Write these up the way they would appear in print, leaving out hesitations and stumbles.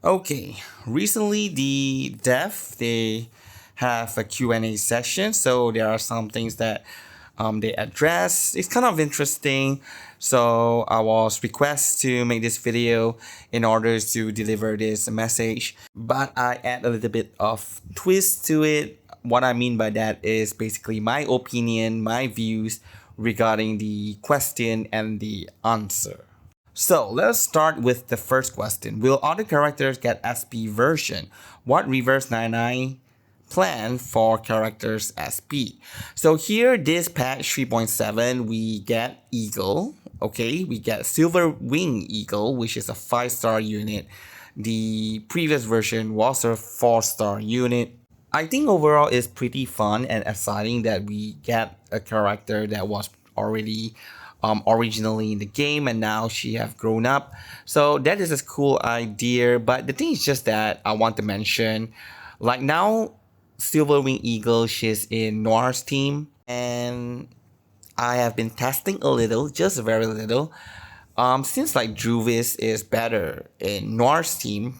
Okay, recently the dev they have a Q&A session, so there are some things that they address. It's kind of interesting. So I was requested to make this video in order to deliver this message, but I add a little bit of twist to it. What I mean by that is basically my opinion, my views regarding the question and the answer. So let's start with the first question. Will all the characters get SP version? What reverse 99 plan for characters SP? So here, this patch 3.7, we get Eagle. Okay, we get Silver Wing Eagle, which is a 5-star unit. The previous version was a 4-star unit. I think overall it's pretty fun and exciting that we get a character that was already originally in the game and now she have grown up. So that is a cool idea. But the thing is just that I want to mention, like now, Silverwing Eagle, she's in Noir's team, and I have been testing a little, just very little. Since like Druvis is better in Noir's team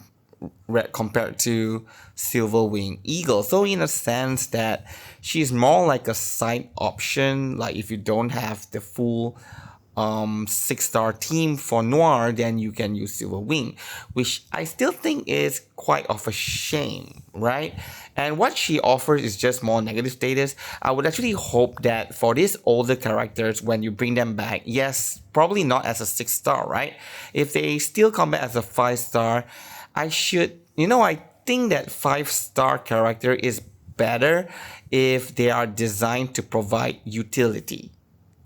compared to Silverwing Eagle. So in a sense that she's more like a side option. Like if you don't have the full 6-star team for Noir, then you can use Silverwing, which I still think is quite of a shame, right? And what she offers is just more negative status. I would actually hope that for these older characters, when you bring them back, yes, probably not as a 6-star, right? If they still come back as a 5-star, I think that 5-star character is better if they are designed to provide utility.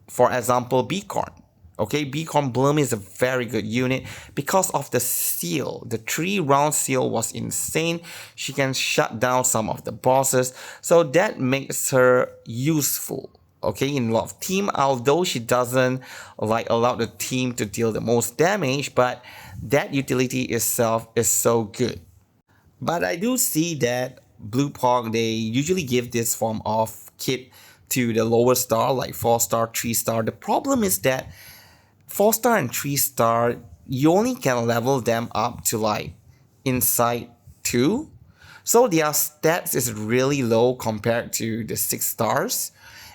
For example, Beacon. Okay, Beacon Bloom is a very good unit because of the seal. The 3-round seal was insane. She can shut down some of the bosses. So that makes her useful. Okay, in a lot of team, although she doesn't allow the team to deal the most damage, but that utility itself is so good. But I do see that Blue Pog, they usually give this form of kit to the lower star, like 4-star, 3-star. The problem is that 4-star and 3-star, you only can level them up to like Insight 2. So their stats is really low compared to the 6-stars.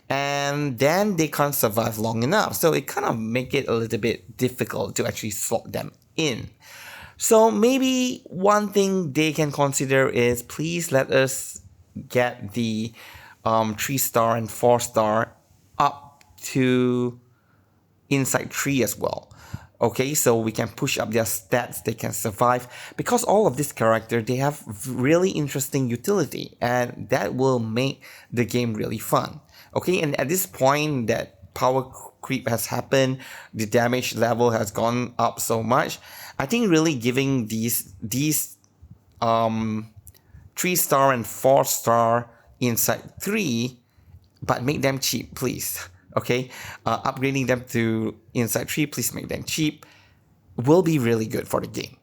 And then they can't survive long enough. So it kind of make it a little bit difficult to actually slot them in. So maybe one thing they can consider is please let us get the 3-star and 4-star up to Insight 3 as well. Okay, so we can push up their stats, they can survive, because all of these characters, they have really interesting utility, and that will make the game really fun. Okay, and at this point that power creep has happened, the damage level has gone up so much, I think really giving these 3-star and 4-star Insight 3, but make them cheap, please. Okay, upgrading them to Insight 3, please make them cheap, will be really good for the game.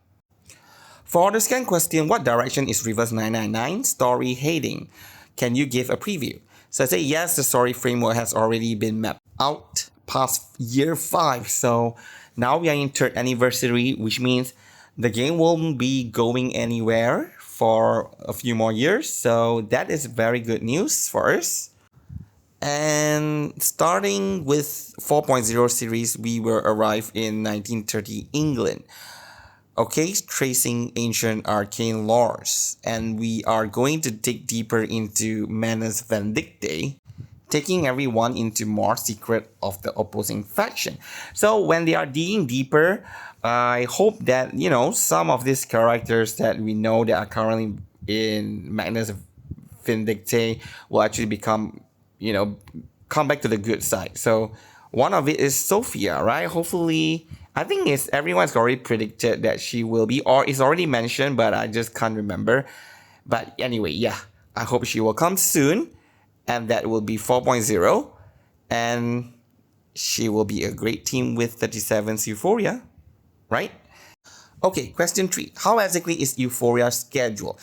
For the second question, what direction is Reverse 999 story heading? Can you give a preview? So I say yes, the story framework has already been mapped out past year 5. So now we are in 3rd anniversary, which means the game won't be going anywhere for a few more years. So that is very good news for us. And starting with 4.0 series, we will arrive in 1930 England. Okay, tracing ancient arcane lores. And we are going to dig deeper into Manus Vindictae, taking everyone into more secret of the opposing faction. So when they are digging deeper, I hope that, some of these characters that we know that are currently in Magnus Vindictae will actually come back to the good side. So one of it is Sophia, right? Hopefully, I think everyone's already predicted that she will be, or it's already mentioned, but I just can't remember. But anyway, yeah, I hope she will come soon, and that will be 4.0, and she will be a great team with 37's Euphoria, right? Okay, question 3. How exactly is Euphoria Schedule?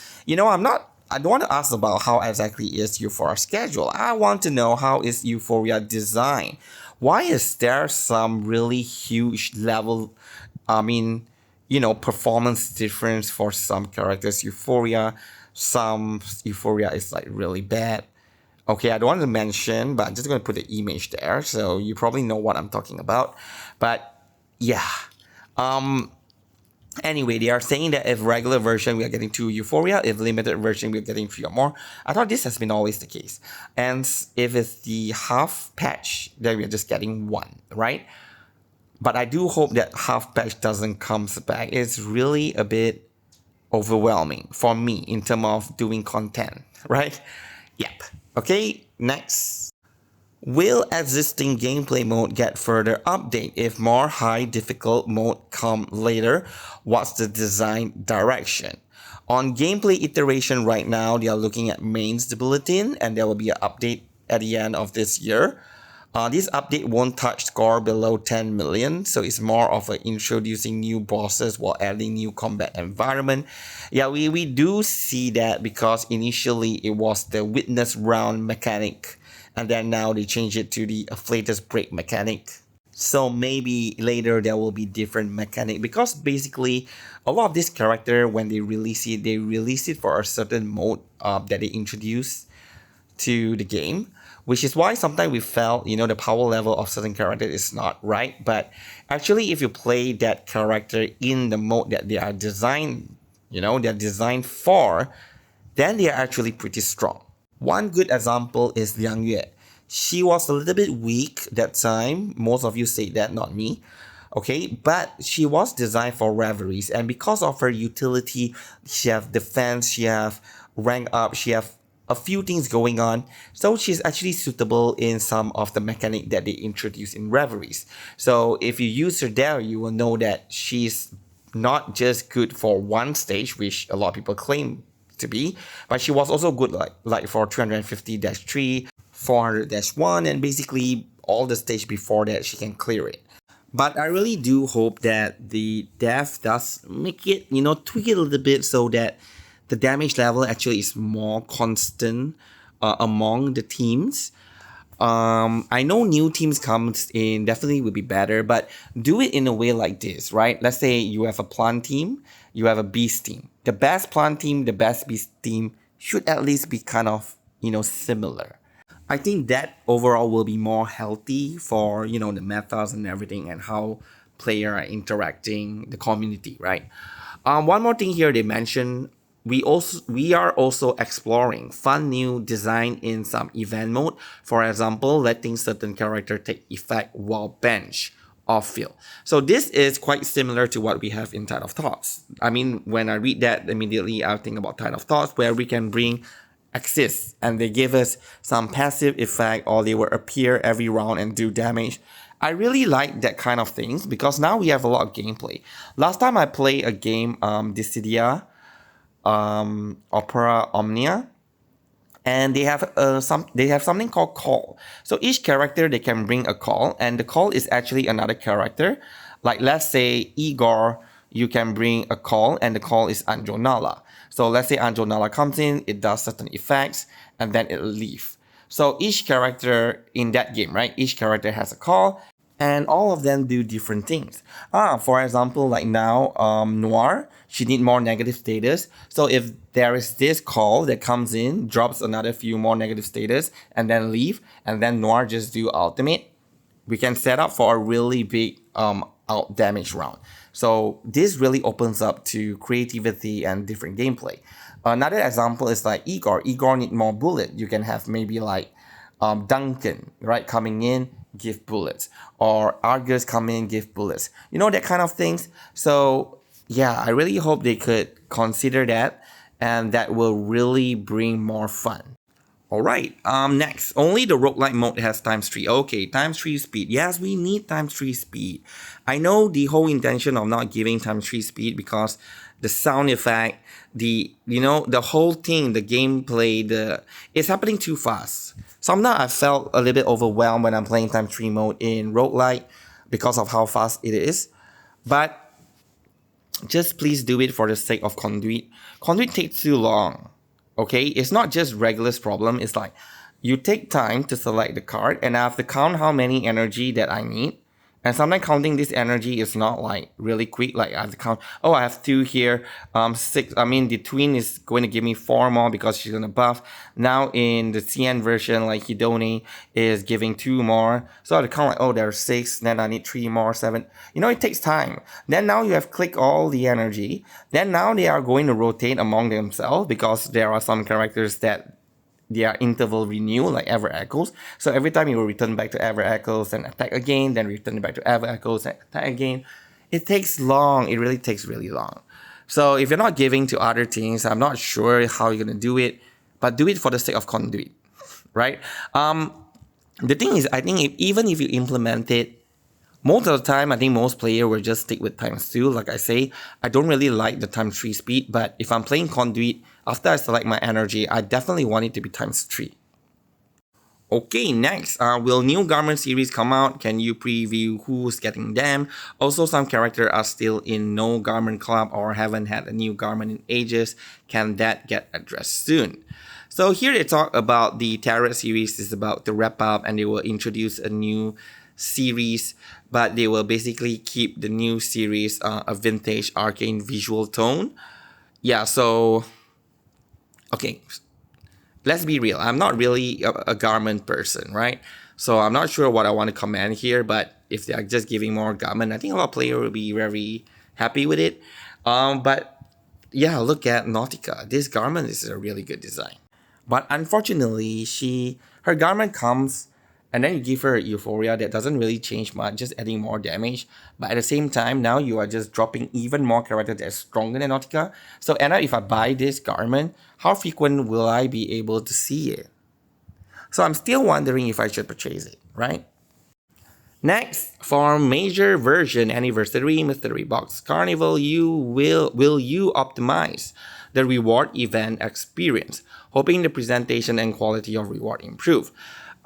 I don't want to ask about how exactly is Euphoria Schedule. I want to know how is Euphoria design. Why is there some really huge level, performance difference for some characters. Some Euphoria is like really bad. Okay, I don't want to mention, but I'm just going to put the image there, so you probably know what I'm talking about. But yeah, anyway, they are saying that if regular version we are getting 2 Euphoria, if limited version we are getting 3 or more. I thought this has been always the case. And if it's the half patch, then we are just getting 1, right? But I do hope that half patch doesn't come back. It's really a bit overwhelming for me in terms of doing content, right? Yep. Okay, next. Will existing gameplay mode get further update if more high difficult mode come later? What's the design direction? On gameplay iteration right now, they are looking at mains bulletin and there will be an update at the end of this year. This update won't touch score below 10 million, so it's more of a introducing new bosses while adding new combat environment. Yeah, we do see that because initially it was the witness round mechanic, and then now they change it to the afflatus break mechanic. So maybe later there will be different mechanic because basically a lot of this character when they release it for a certain mode that they introduce to the game, which is why sometimes we felt, the power level of certain character is not right. But actually, if you play that character in the mode that they are designed, they're designed for, then they are actually pretty strong. One good example is Liang Yue. She was a little bit weak that time. Most of you say that, not me. Okay, but she was designed for reveries, and because of her utility, she have defense, she have rank up, she have a few things going on, so she's actually suitable in some of the mechanic that they introduce in reveries. So if you use her there, you will know that she's not just good for one stage, which a lot of people claim to be, but she was also good like for 350-3, 400-1, and basically all the stage before that she can clear it. But I really do hope that the dev does make it, tweak it a little bit so that the damage level actually is more constant among the teams. I know new teams comes in definitely will be better, but do it in a way like this, right? Let's say you have a plant team, you have a beast team. The best plant team, the best beast team should at least be kind of, similar. I think that overall will be more healthy for, the metas and everything and how players are interacting, the community, right? One more thing here they mentioned, we are also exploring fun new design in some event mode. For example, letting certain character take effect while bench off field. So this is quite similar to what we have in Tide of Thoughts. I mean, when I read that, immediately I think about Tide of Thoughts, where we can bring assist and they give us some passive effect or they will appear every round and do damage. I really like that kind of things because now we have a lot of gameplay. Last time I played a game, Dissidia, Opera Omnia, and they have something called call. So each character they can bring a call, and the call is actually another character. Like let's say Igor, you can bring a call, and the call is Anjonala. So let's say Anjonala comes in, it does certain effects, and then it leaves. So each character in that game, right? Each character has a call, and all of them do different things. For example, like now, Noir, she need more negative status. So if there is this call that comes in, drops another few more negative status, and then leave, and then Noir just do ultimate, we can set up for a really big out damage round. So this really opens up to creativity and different gameplay. Another example is like Igor. Igor need more bullet. You can have maybe like Duncan, right, coming in, give bullets, or Argus come in, give bullets, that kind of things. So yeah, I really hope they could consider that, and that will really bring more fun. Alright, next, only the roguelike mode has ×3. Okay, ×3 speed. Yes, we need ×3 speed. I know the whole intention of not giving ×3 speed because the sound effect, the whole thing, the gameplay, it's happening too fast. Sometimes I felt a little bit overwhelmed when I'm playing ×3 mode in roguelike because of how fast it is. But just please do it for the sake of Conduit. Conduit takes too long. Okay, it's not just Regulus problem. It's like you take time to select the card, and I have to count how many energy that I need, And sometimes counting this energy is not like really quick. Like I have to count, oh, I have 2 here, 6. I mean, the twin is going to give me 4 more because she's gonna buff. Now in the CN version, like Hidone is giving 2 more. So I have to count like, oh, there's 6. Then I need 3 more, 7. You know, it takes time. Then now you have clicked all the energy. Then now they are going to rotate among themselves because there are some characters that their interval renew, like Ever Echoes. So every time you will return back to Ever Echoes and attack again, then return back to Ever Echoes and attack again. It takes long. It really takes really long. So if you're not giving to other things, I'm not sure how you're gonna do it, but do it for the sake of conduit, right? The thing is, I think even if you implement it, most of the time, I think most players will just stick with ×2. Like I say, I don't really like the ×3 speed, but if I'm playing Conduit, after I select my energy, I definitely want it to be ×3. Okay, next, will new garment series come out? Can you preview who's getting them? Also, some characters are still in no garment club or haven't had a new garment in ages. Can that get addressed soon? So here they talk about the Tarot series is about to wrap up and they will introduce a new series, but they will basically keep the new series a vintage arcane visual tone. Yeah, so okay, let's be real. I'm not really a garment person, right? So I'm not sure what I want to comment here, but if they are just giving more garment, I think a lot of players will be very happy with it. But yeah, look at Nautica. This garment is a really good design. But unfortunately, her garment comes and then you give her Euphoria that doesn't really change much, just adding more damage. But at the same time, now you are just dropping even more characters that's stronger than Nautica. So Anna, if I buy this garment, how frequent will I be able to see it? So I'm still wondering if I should purchase it, right? Next, for major version anniversary mystery box carnival, will you optimize the reward event experience, hoping the presentation and quality of reward improve?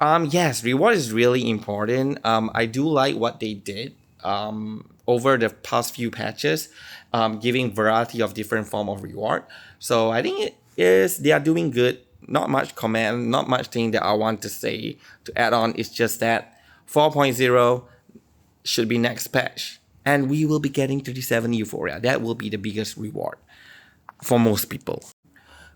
Yes, reward is really important. I do like what they did over the past few patches, giving variety of different form of reward. So I think they are doing good. Not much comment, not much thing that I want to say to add on. It's just that 4.0 should be next patch, and we will be getting 37 Euphoria. That will be the biggest reward for most people.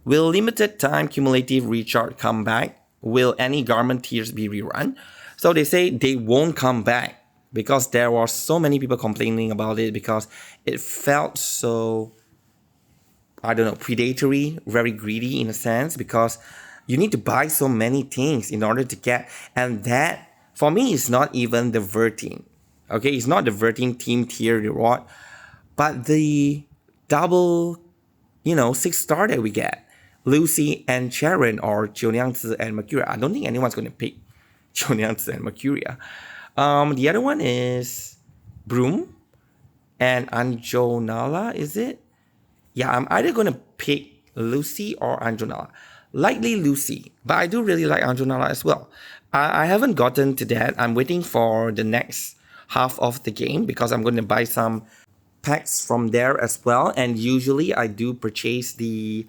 Will limited time cumulative recharge come back? Will any garment tiers be rerun? So they say they won't come back because there were so many people complaining about it because it felt so, I don't know, predatory, very greedy in a sense because you need to buy so many things in order to get, and that for me is not even the Vertin. Okay, it's not the Vertin team tier reward, but the double, 6-star that we get. Lucy and Sharon or Jiuliangzi and Mercuria. I don't think anyone's going to pick Jiuliangzi and Mercuria. The other one is Broom and Anjonala, is it? Yeah, I'm either going to pick Lucy or Anjonala. Likely Lucy, but I do really like Anjonala as well. I haven't gotten to that. I'm waiting for the next half of the game because I'm going to buy some packs from there as well. And usually I do purchase the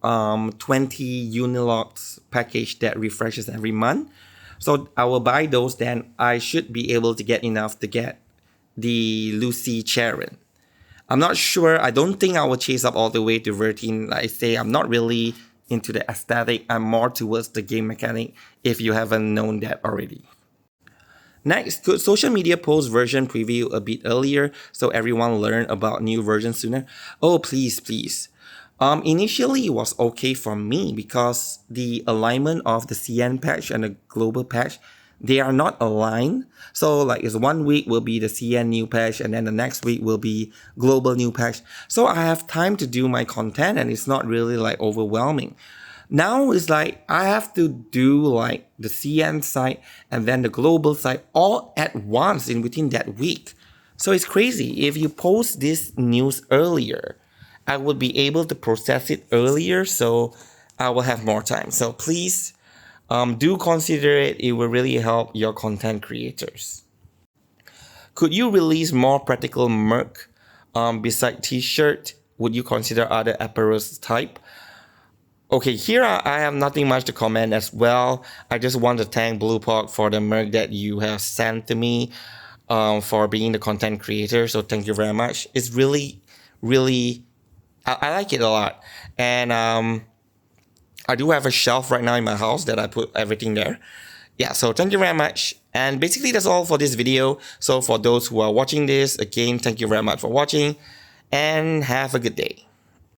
20 Unilocks package that refreshes every month. So I will buy those, then I should be able to get enough to get the Lucy Charon. I'm not sure. I don't think I will chase up all the way to Vertin. Like I say, I'm not really into the aesthetic. I'm more towards the game mechanic if you haven't known that already. Next, could social media post version preview a bit earlier so everyone learn about new version sooner? Oh, please, please. Initially, it was okay for me because the alignment of the CN patch and the global patch, they are not aligned. So like it's 1 week will be the CN new patch and then the next week will be global new patch. So I have time to do my content and it's not really like overwhelming. Now it's like I have to do like the CN side and then the global side all at once in within that week. So it's crazy. If you post this news earlier, I would be able to process it earlier, so I will have more time. So please do consider it. It will really help your content creators. Could you release more practical merch beside t-shirt? Would you consider other apparel type? Okay, here I have nothing much to comment as well. I just want to thank Blue Park for the merch that you have sent to me. for being the content creator. So thank you very much. It's really, really, I like it a lot. And I do have a shelf right now in my house that I put everything there. Yeah, so thank you very much. And basically that's all for this video. So for those who are watching this, again, thank you very much for watching and have a good day.